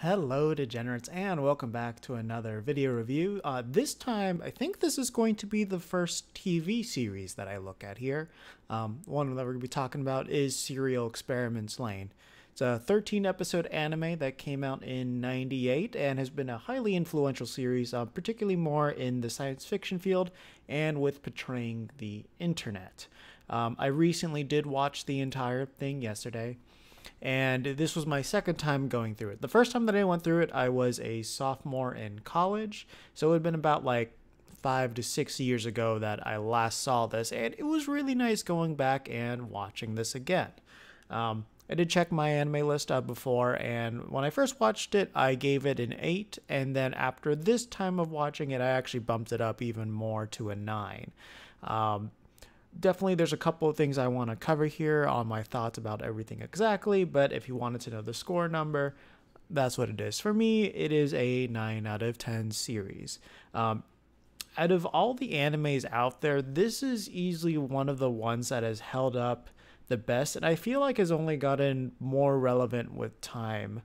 Hello degenerates and welcome back to another video review. This time I think this is going to be the first TV series that I look at here. One that we're going to be talking about is Serial Experiments Lain. It's a 13 episode anime that came out in '98 and has been a highly influential series, particularly more in the science fiction field and with portraying the internet. I recently did watch the entire thing yesterday. And this was my second time going through it. The first time that I went through it, I was a sophomore in college. So it had been about like 5 to 6 years ago that I last saw this. And it was really nice going back and watching this again. I did check my anime list out before. And when I first watched it, I gave it an 8. And then after this time of watching it, I actually bumped it up even more to a 9. Definitely, there's a couple of things I want to cover here on my thoughts about everything exactly, but if you wanted to know the score number, that's what it is. For me, it is a 9 out of 10 series. Out of all the animes out there, this is easily one of the ones that has held up the best, and I feel like has only gotten more relevant with time.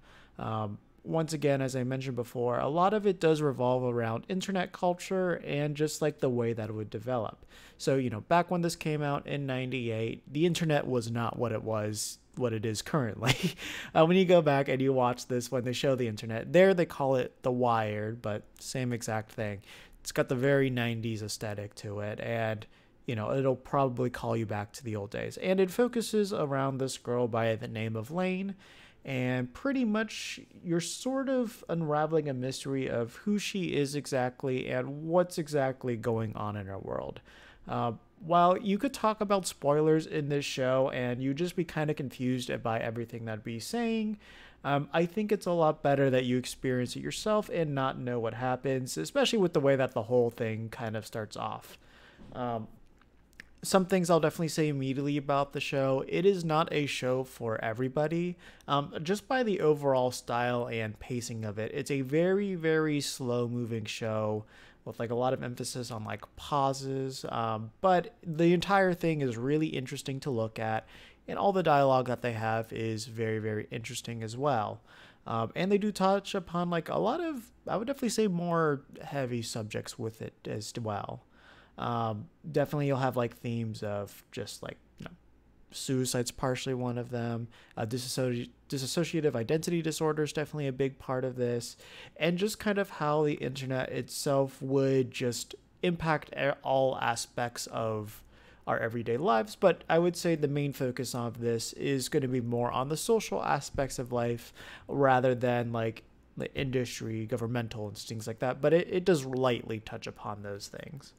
Once again, as I mentioned before, a lot of it does revolve around internet culture and just like the way that it would develop. So, back when this came out in '98, the internet was not what it is currently. When you go back and you watch this, when they show the internet, there they call it the Wired, but same exact thing. It's got the very '90s aesthetic to it, and it'll probably call you back to the old days. And it focuses around this girl by the name of Lain. And pretty much you're sort of unraveling a mystery of who she is exactly and what's exactly going on in her world. While you could talk about spoilers in this show and you just be kind of confused by everything that'd be saying, I think it's a lot better that you experience it yourself and not know what happens, especially with the way that the whole thing kind of starts off. Some things I'll definitely say immediately about the show. It is not a show for everybody. Just by the overall style and pacing of it, it's a very, very slow moving show with like a lot of emphasis on like pauses. But the entire thing is really interesting to look at, and all the dialogue that they have is very, very interesting as well. And they do touch upon like a lot of, I would definitely say, more heavy subjects with it as well. Definitely you'll have like themes of just like, suicide's partially one of them. Dissociative identity disorder is definitely a big part of this. And just kind of how the internet itself would just impact all aspects of our everyday lives. But I would say the main focus of this is going to be more on the social aspects of life rather than like the industry, governmental, and things like that. But it does lightly touch upon those things.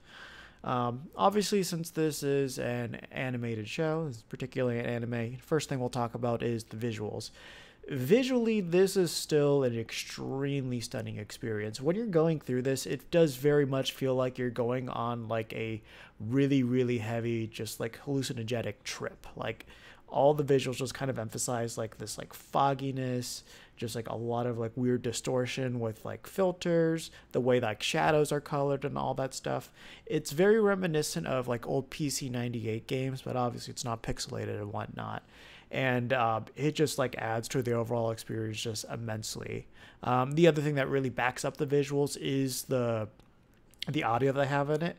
Obviously, since this is an animated show, particularly an anime, first thing we'll talk about is the visuals. Visually, this is still an extremely stunning experience. When you're going through this, it does very much feel like you're going on like a really, really heavy, just like hallucinogenic trip. Like all the visuals just kind of emphasize like this like fogginess, just like a lot of like weird distortion with like filters, the way like shadows are colored and all that stuff. It's very reminiscent of like old PC '98 games, but obviously it's not pixelated and whatnot. And it just like adds to the overall experience just immensely. The other thing that really backs up the visuals is the audio that I have in it.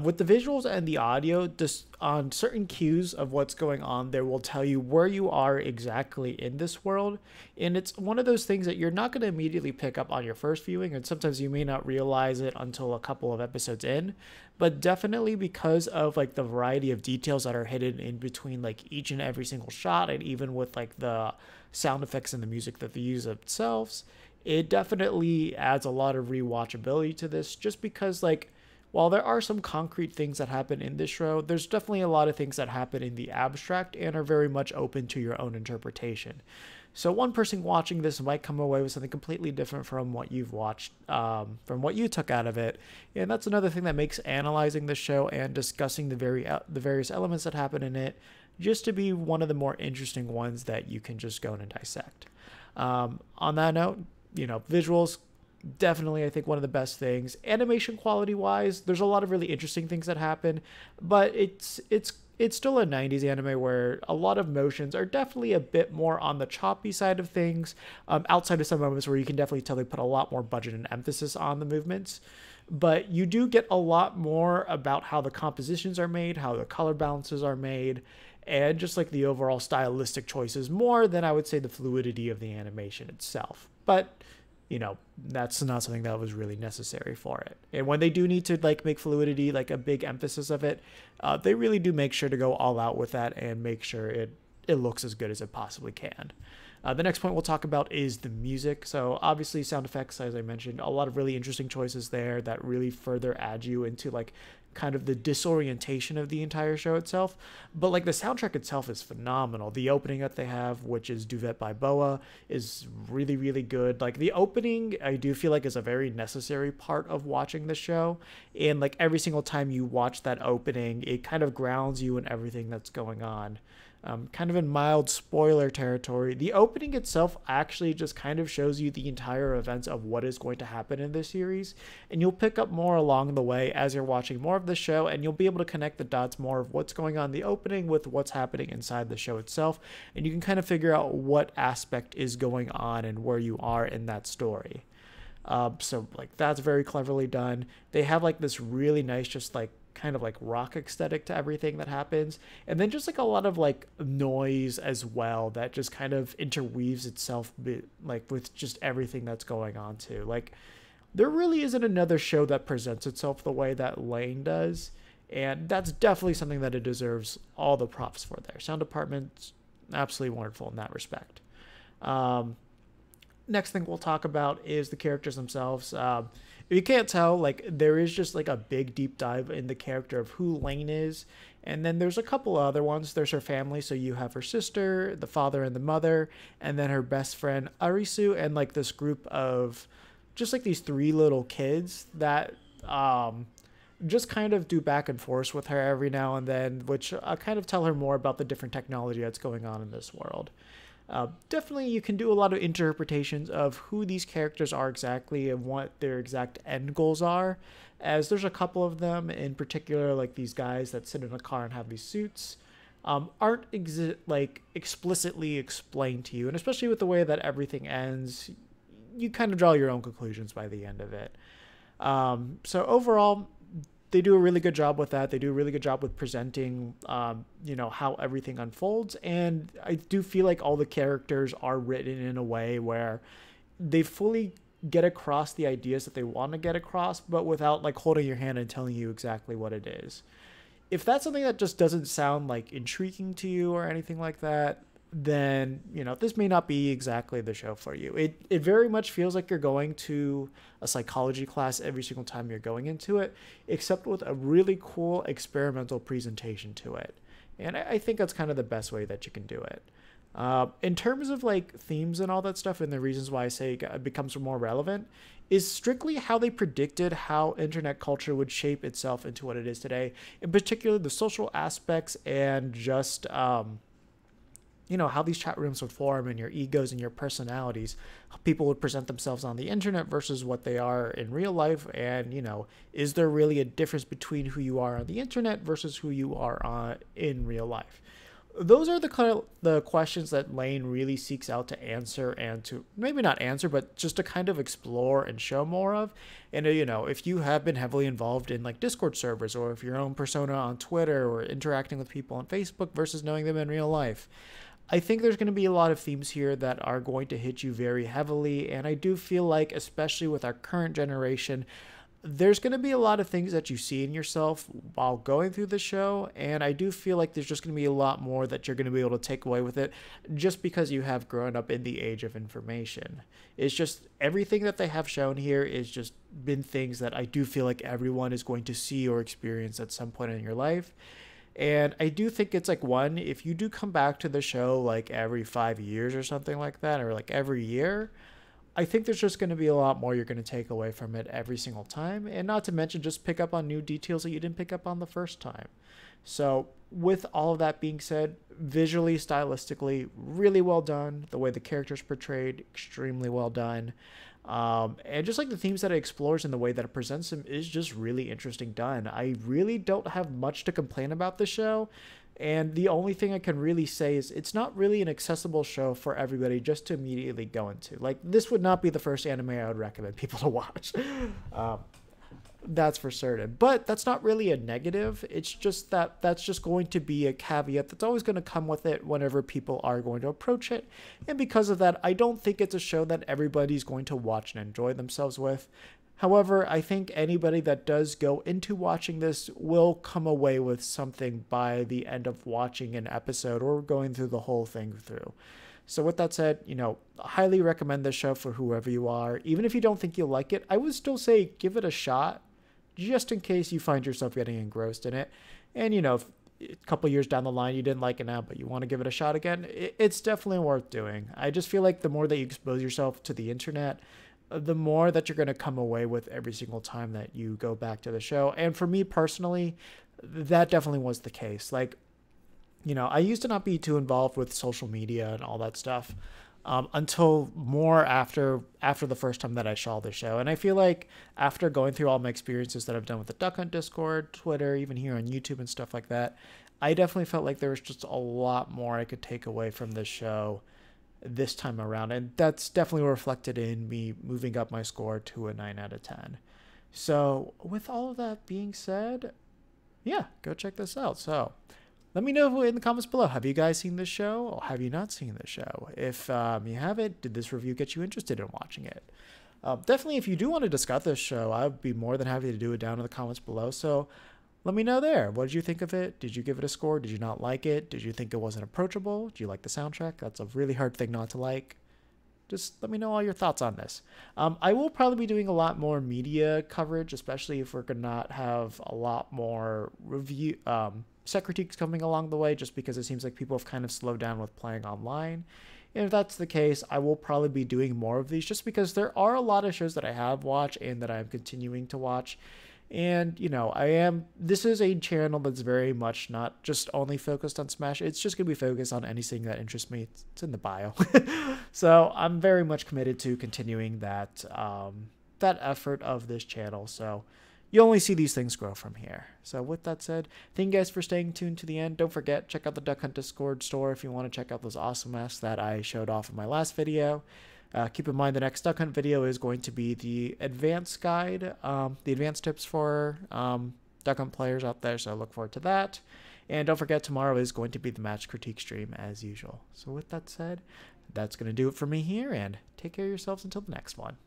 With the visuals and the audio, just on certain cues of what's going on, they will tell you where you are exactly in this world. And it's one of those things that you're not going to immediately pick up on your first viewing, and sometimes you may not realize it until a couple of episodes in. But definitely because of like the variety of details that are hidden in between like each and every single shot, and even with like the sound effects and the music that they use themselves, it definitely adds a lot of rewatchability to this, just because like, while there are some concrete things that happen in this show, there's definitely a lot of things that happen in the abstract and are very much open to your own interpretation. So one person watching this might come away with something completely different from what you've watched, from what you took out of it. And that's another thing that makes analyzing the show and discussing the various elements that happen in it just to be one of the more interesting ones that you can just go in and dissect. On that note, visuals, definitely I think one of the best things. Animation quality wise, there's a lot of really interesting things that happen, but it's it's still a 90s anime where a lot of motions are definitely a bit more on the choppy side of things, outside of some moments where you can definitely tell they put a lot more budget and emphasis on the movements. But you do get a lot more about how the compositions are made, how the color balances are made, and just like the overall stylistic choices more than I would say the fluidity of the animation itself. But that's not something that was really necessary for it. And when they do need to like make fluidity like a big emphasis of it, they really do make sure to go all out with that and make sure it looks as good as it possibly can. The next point we'll talk about is the music. So obviously sound effects, as I mentioned, a lot of really interesting choices there that really further add you into like kind of the disorientation of the entire show itself. But like the soundtrack itself is phenomenal. The opening that they have, which is Duvet by Boa, is really, really good. Like the opening, I do feel like is a very necessary part of watching the show. And like every single time you watch that opening, it kind of grounds you in everything that's going on. Kind of in mild spoiler territory, the opening itself actually just kind of shows you the entire events of what is going to happen in this series, and you'll pick up more along the way as you're watching more of the show, and you'll be able to connect the dots more of what's going on in the opening with what's happening inside the show itself, and you can kind of figure out what aspect is going on and where you are in that story. So like that's very cleverly done. They have like this really nice just like kind of like rock aesthetic to everything that happens, and then just like a lot of like noise as well that just kind of interweaves itself like with just everything that's going on too. Like there really isn't another show that presents itself the way that Lain does, and that's definitely something that it deserves all the props for. Their sound department's absolutely wonderful in that respect. Next thing we'll talk about is the characters themselves. If you can't tell, like there is just like a big deep dive in the character of who Lain is, and then there's a couple other ones. There's her family, so you have her sister, the father and the mother, and then her best friend Arisu, and like this group of just like these three little kids that just kind of do back and forth with her every now and then, which kind of tell her more about the different technology that's going on in this world. Definitely you can do a lot of interpretations of who these characters are exactly and what their exact end goals are, as there's a couple of them in particular, like these guys that sit in a car and have these suits, aren't like explicitly explained to you, and especially with the way that everything ends, you kind of draw your own conclusions by the end of it. So overall, they do a really good job with that. They do a really good job with presenting, how everything unfolds. And I do feel like all the characters are written in a way where they fully get across the ideas that they want to get across, but without like holding your hand and telling you exactly what it is. If that's something that just doesn't sound like intriguing to you or anything like that, then this may not be exactly the show for you. It very much feels like you're going to a psychology class every single time you're going into it, except with a really cool experimental presentation to it. And I think that's kind of the best way that you can do it. In terms of like themes and all that stuff, and the reasons why I say it becomes more relevant is strictly how they predicted how internet culture would shape itself into what it is today, in particular the social aspects and just how these chat rooms would form and your egos and your personalities, how people would present themselves on the internet versus what they are in real life. And, is there really a difference between who you are on the internet versus who you are in real life? Those are the questions that Lain really seeks out to answer, and to maybe not answer, but just to kind of explore and show more of. And, if you have been heavily involved in like Discord servers, or if your own persona on Twitter, or interacting with people on Facebook versus knowing them in real life, I think there's going to be a lot of themes here that are going to hit you very heavily, and I do feel like, especially with our current generation, there's going to be a lot of things that you see in yourself while going through the show, and I do feel like there's just going to be a lot more that you're going to be able to take away with it just because you have grown up in the age of information. It's just everything that they have shown here is just been things that I do feel like everyone is going to see or experience at some point in your life. And I do think it's like if you do come back to the show like every 5 years or something like that, or like every year, I think there's just going to be a lot more you're going to take away from it every single time. And not to mention just pick up on new details that you didn't pick up on the first time. So with all of that being said, visually, stylistically, really well done. The way the characters portrayed, extremely well done. And just like the themes that it explores and the way that it presents them is just really interesting done. I really don't have much to complain about the show. And the only thing I can really say is it's not really an accessible show for everybody just to immediately go into. Like, this would not be the first anime I would recommend people to watch. That's for certain. But that's not really a negative. It's just that's just going to be a caveat that's always going to come with it whenever people are going to approach it. And because of that, I don't think it's a show that everybody's going to watch and enjoy themselves with. However, I think anybody that does go into watching this will come away with something by the end of watching an episode or going through the whole thing through. So with that said, I highly recommend this show for whoever you are. Even if you don't think you'll like it, I would still say give it a shot, just in case you find yourself getting engrossed in it. And, if a couple years down the line you didn't like it now, but you want to give it a shot again, it's definitely worth doing. I just feel like the more that you expose yourself to the internet, the more that you're going to come away with every single time that you go back to the show. And for me personally, that definitely was the case. Like, I used to not be too involved with social media and all that stuff until more after the first time that I saw the show. And I feel like after going through all my experiences that I've done with the Duck Hunt Discord, Twitter, even here on YouTube and stuff like that, I definitely felt like there was just a lot more I could take away from this show this time around. And that's definitely reflected in me moving up my score to a 9 out of 10. So with all of that being said, yeah, go check this out. So let me know in the comments below. Have you guys seen this show or have you not seen this show? If you haven't, did this review get you interested in watching it? Definitely, if you do want to discuss this show, I would be more than happy to do it down in the comments below. So let me know there. What did you think of it? Did you give it a score? Did you not like it? Did you think it wasn't approachable? Do you like the soundtrack? That's a really hard thing not to like. Just let me know all your thoughts on this. I will probably be doing a lot more media coverage, especially if we're going to not have a lot more review set critiques coming along the way, just because it seems like people have kind of slowed down with playing online. And if that's the case, I will probably be doing more of these just because there are a lot of shows that I have watched and that I'm continuing to watch. And, this is a channel that's very much not just only focused on Smash. It's just going to be focused on anything that interests me. It's in the bio. So I'm very much committed to continuing that effort of this channel. So you only see these things grow from here. So with that said, thank you guys for staying tuned to the end. Don't forget, check out the Duck Hunt Discord store if you want to check out those awesome masks that I showed off in my last video. Keep in mind the next Duck Hunt video is going to be the advanced guide, the advanced tips for Duck Hunt players out there, so look forward to that. And don't forget, tomorrow is going to be the match critique stream as usual. So with that said, that's going to do it for me here, and take care of yourselves until the next one.